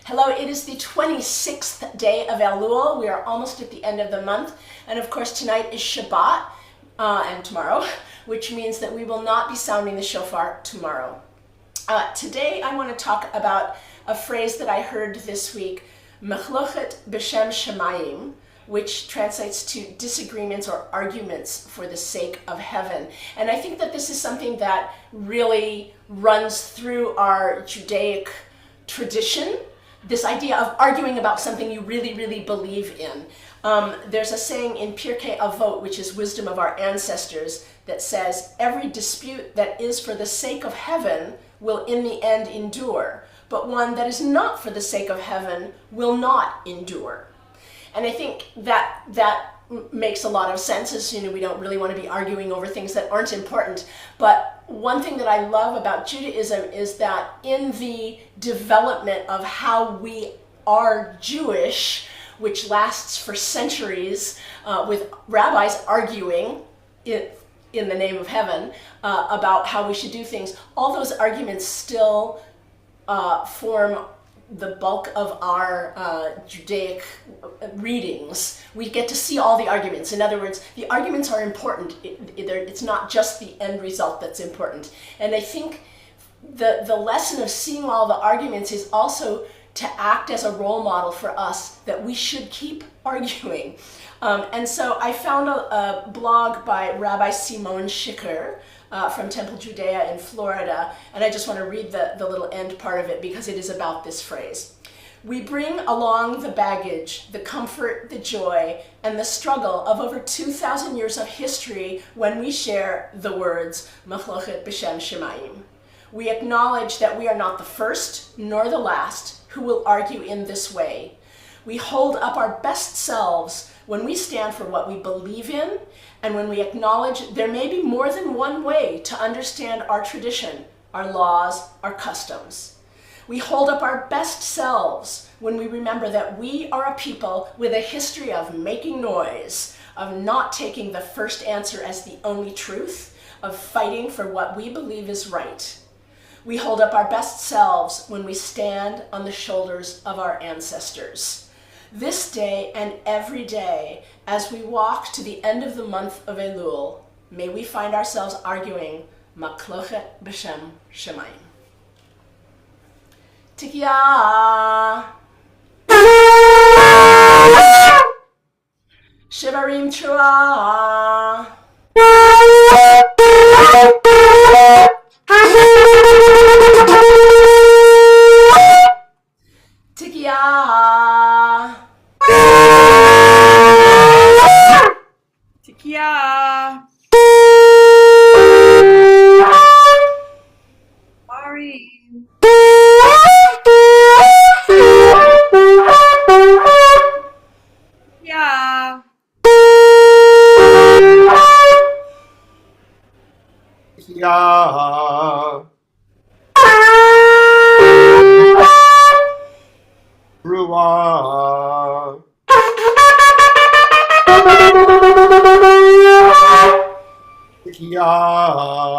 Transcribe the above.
Hello, it is the 26th day of Elul. We are almost at the end of the month. And of course, tonight is Shabbat and tomorrow, which means that we will not be sounding the shofar tomorrow. Today, I want to talk about a phrase that I heard this week, machloket b'shem shamayim, which translates to disagreements or arguments for the sake of heaven. And I think that this is something that really runs through our Judaic tradition, this idea of arguing about something you really, really believe in. There's a saying in Pirkei Avot, which is wisdom of our ancestors, that says, every dispute that is for the sake of heaven will in the end endure, but one that is not for the sake of heaven will not endure. And I think that makes a lot of sense, as we don't really want to be arguing over things that aren't important. But one thing that I love about Judaism is that in the development of how we are Jewish, which lasts for centuries, with rabbis arguing in the name of heaven about how we should do things, all those arguments still form the bulk of our Judaic readings. We get to see all the arguments. In other words, the arguments are important. It's not just the end result that's important. And I think the lesson of seeing all the arguments is also to act as a role model for us that we should keep arguing. And so I found a blog by Rabbi Simon Schicker, from Temple Judea in Florida, and I just want to read the little end part of it because it is about this phrase. We bring along the baggage, the comfort, the joy, and the struggle of over 2,000 years of history when we share the words machloket b'shem shamayim. We acknowledge that we are not the first nor the last who will argue in this way. We hold up our best selves when we stand for what we believe in, and when we acknowledge there may be more than one way to understand our tradition, our laws, our customs. We hold up our best selves when we remember that we are a people with a history of making noise, of not taking the first answer as the only truth, of fighting for what we believe is right. We hold up our best selves when we stand on the shoulders of our ancestors. This day and every day, as we walk to the end of the month of Elul, may we find ourselves arguing machloket b'shem shamayim. Tikya, shivarim trua, tikya. Tekiah. Sorry. Yeah. Yeah. Ruah. Yeah.